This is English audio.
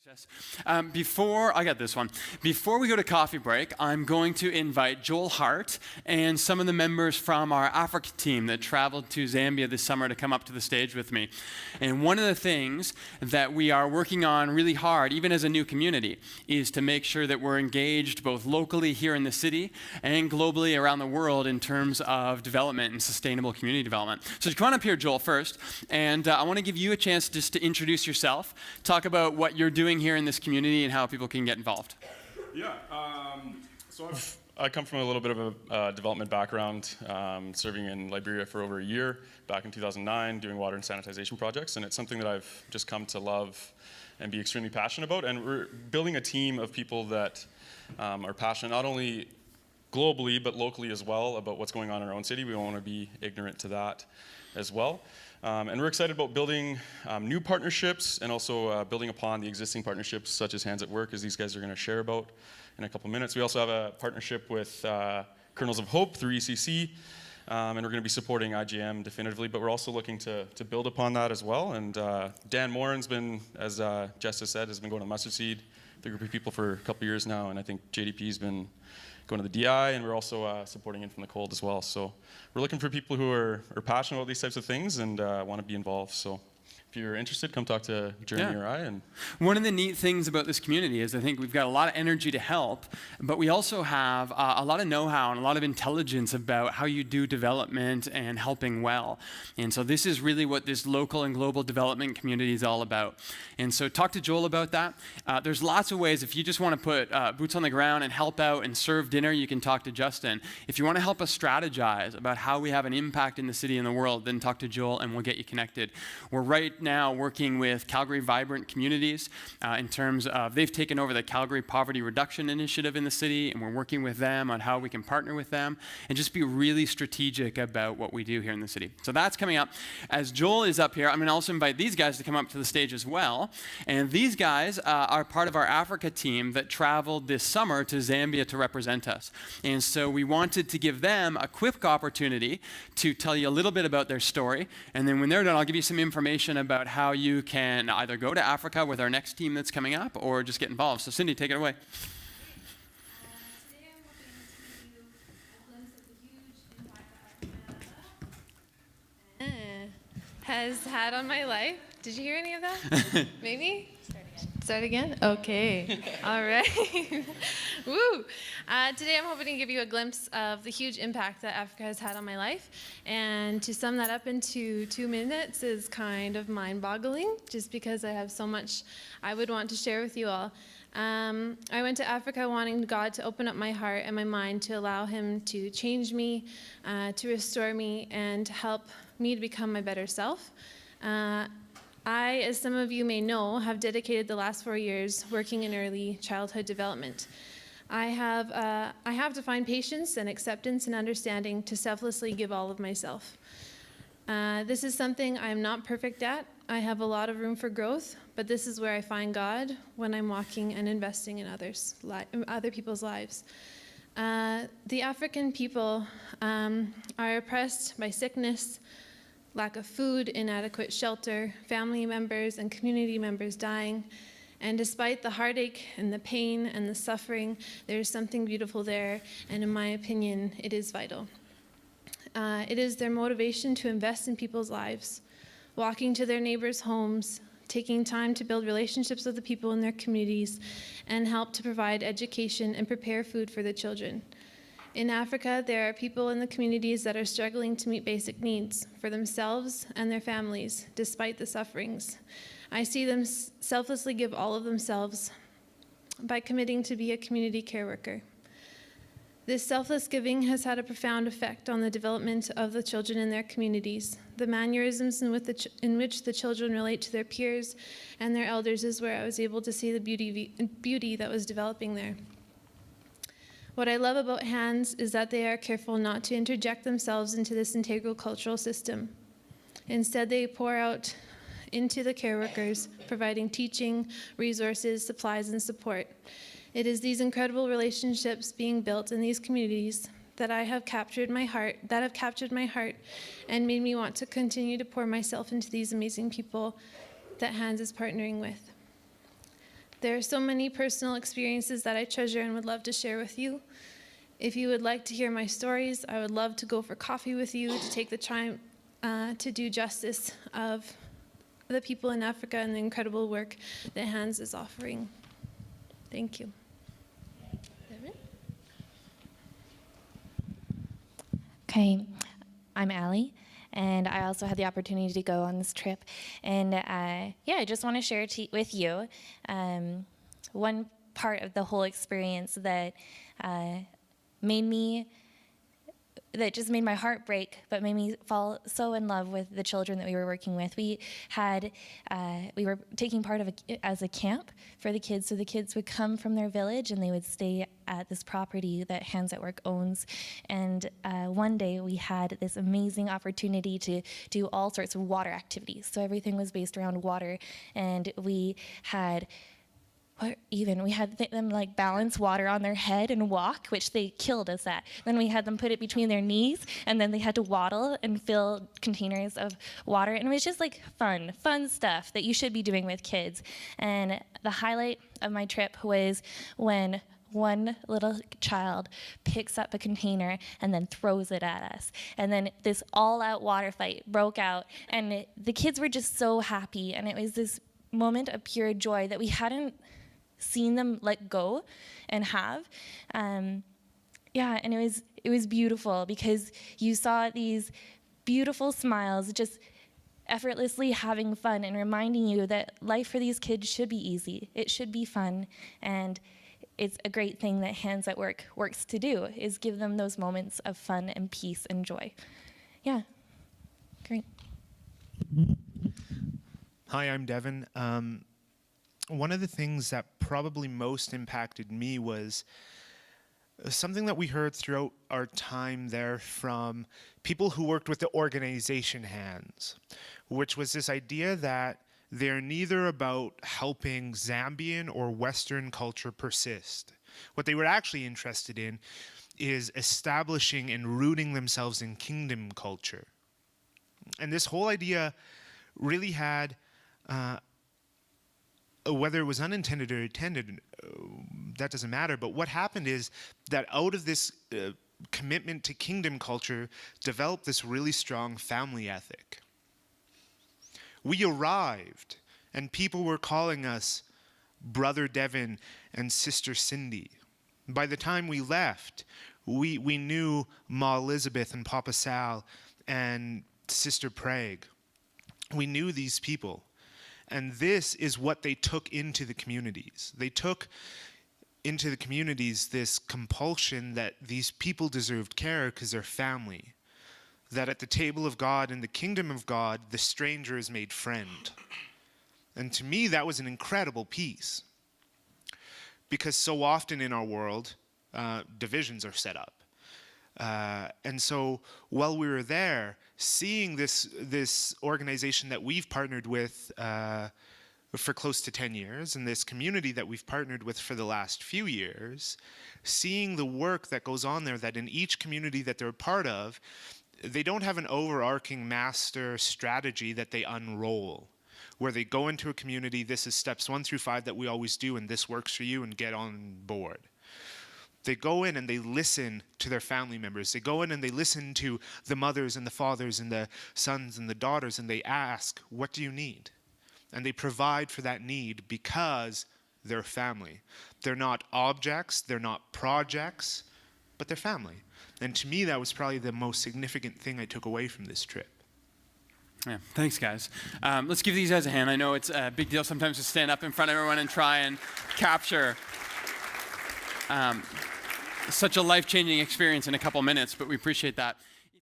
I got this one. Before we go to coffee break, I'm going to invite Joel Hart and some of the members from our Africa team that traveled to Zambia this summer to come up to the stage with me. And one of the things that we are working on really hard, even as a new community, is to make sure that we're engaged both locally here in the city and globally around the world in terms of development and sustainable community development. So come on up here, Joel, first. And I want to give you a chance just to introduce yourself, talk about what you're doing here in this community and how people can get involved. Yeah, so I come from a little bit of a development background, serving in Liberia for over a year, back in 2009, doing water and sanitization projects, and it's something that I've just come to love and be extremely passionate about. And we're building a team of people that are passionate not only globally, but locally as well about what's going on in our own city. We don't want to be ignorant to that as well. And we're excited about building new partnerships and also building upon the existing partnerships such as Hands at Work, as these guys are going to share about in a couple minutes. We also have a partnership with Kernels of Hope through ECC, and we're going to be supporting IGM definitively, but we're also looking to build upon that as well. And Dan Moran's been, as Jess has said, has been going to Mustard Seed, the group of people for a couple years now, and I think JDP's been going to the DI, and we're also supporting In From the Cold as well. So we're looking for people who are passionate about these types of things and want to be involved. So if you're interested, come talk to Jeremy or I. And one of the neat things about this community is I think we've got a lot of energy to help, but we also have a lot of know-how and a lot of intelligence about how you do development and helping well. And so this is really what this local and global development community is all about. And so talk to Joel about that. There's lots of ways. If you just want to put boots on the ground and help out and serve dinner, you can talk to Justin. If you want to help us strategize about how we have an impact in the city and the world, then talk to Joel and we'll get you connected. We're right now working with Calgary Vibrant Communities in terms of they've taken over the Calgary Poverty Reduction Initiative in the city, and we're working with them on how we can partner with them and just be really strategic about what we do here in the city. So that's coming up. As Joel is up here, I'm going to also invite these guys to come up to the stage as well. And these guys are part of our Africa team that traveled this summer to Zambia to represent us. And so we wanted to give them a quick opportunity to tell you a little bit about their story. And then when they're done, I'll give you some information about how you can either go to Africa with our next team that's coming up or just get involved. So Cindy, take it away. Today I'm hoping to give you a glimpse of the huge impact that Africa has had on my life. Did you hear any of that? Maybe? Start again? Okay. All right. Woo! Today I'm hoping to give you a glimpse of the huge impact that Africa has had on my life. And to sum that up into 2 minutes is kind of mind-boggling, just because I have so much I would want to share with you all. I went to Africa wanting God to open up my heart and my mind to allow Him to change me, to restore me, and to help me to become my better self. I, as some of you may know, have dedicated the last 4 years working in early childhood development. I have to find patience and acceptance and understanding to selflessly give all of myself. This is something I'm not perfect at. I have a lot of room for growth, but this is where I find God when I'm walking and investing in other people's lives. The African people are oppressed by sickness, lack of food, inadequate shelter, family members and community members dying. And despite the heartache and the pain and the suffering, there's something beautiful there, and in my opinion, it is vital. It is their motivation to invest in people's lives, walking to their neighbors' homes, taking time to build relationships with the people in their communities, and help to provide education and prepare food for the children. In Africa, there are people in the communities that are struggling to meet basic needs for themselves and their families, despite the sufferings. I see them selflessly give all of themselves by committing to be a community care worker. This selfless giving has had a profound effect on the development of the children in their communities. The mannerisms in which the children relate to their peers and their elders is where I was able to see the beauty that was developing there. What I love about Hands is that they are careful not to interject themselves into this integral cultural system. Instead, they pour out into the care workers, providing teaching, resources, supplies, and support. It is these incredible relationships being built in these communities that have captured my heart and made me want to continue to pour myself into these amazing people that Hands is partnering with. There are so many personal experiences that I treasure and would love to share with you. If you would like to hear my stories, I would love to go for coffee with you to take the time to do justice of the people in Africa and the incredible work that Hans is offering. Thank you. Okay, I'm Allie, and I also had the opportunity to go on this trip. And I just want to share with you one part of the whole experience that just made my heart break, but made me fall so in love with the children that we were working with. We were taking part as a camp for the kids, so the kids would come from their village and they would stay at this property that Hands at Work owns. And one day we had this amazing opportunity to do all sorts of water activities. So everything was based around water, and we had them like balance water on their head and walk, which they killed us at. Then we had them put it between their knees, and then they had to waddle and fill containers of water. And it was just like fun stuff that you should be doing with kids. And the highlight of my trip was when one little child picks up a container and then throws it at us. And then this all-out water fight broke out, and the kids were just so happy. And it was this moment of pure joy that we hadn't seen them let go and have. And it was beautiful because you saw these beautiful smiles just effortlessly having fun and reminding you that life for these kids should be easy. It should be fun. And it's a great thing that Hands at Work works to do, is give them those moments of fun and peace and joy. Yeah, great. Hi, I'm Devin. One of the things that probably most impacted me was something that we heard throughout our time there from people who worked with the organization Hands, which was this idea that they're neither about helping Zambian or Western culture persist. What they were actually interested in is establishing and rooting themselves in kingdom culture. And this whole idea really had whether it was unintended or intended, that doesn't matter. But what happened is that out of this commitment to kingdom culture developed this really strong family ethic. We arrived, and people were calling us Brother Devin and Sister Cindy. By the time we left, we knew Ma Elizabeth and Papa Sal and Sister Prague. We knew these people. And this is what they took into the communities. They took into the communities this compulsion that these people deserved care because they're family. That at the table of God, in the kingdom of God, the stranger is made friend. And to me, that was an incredible piece. Because so often in our world, divisions are set up. And so while we were there, seeing this organization that we've partnered with for close to 10 years, and this community that we've partnered with for the last few years, seeing the work that goes on there, that in each community that they're a part of, they don't have an overarching master strategy that they unroll, where they go into a community, this is steps 1 through 5 that we always do, and this works for you, and get on board. They go in and they listen to their family members. They go in and they listen to the mothers and the fathers and the sons and the daughters, and they ask, what do you need? And they provide for that need because they're family. They're not objects, they're not projects, but they're family. And to me, that was probably the most significant thing I took away from this trip. Yeah, thanks, guys. Let's give these guys a hand. I know it's a big deal sometimes to stand up in front of everyone and try and capture such a life-changing experience in a couple minutes, but we appreciate that.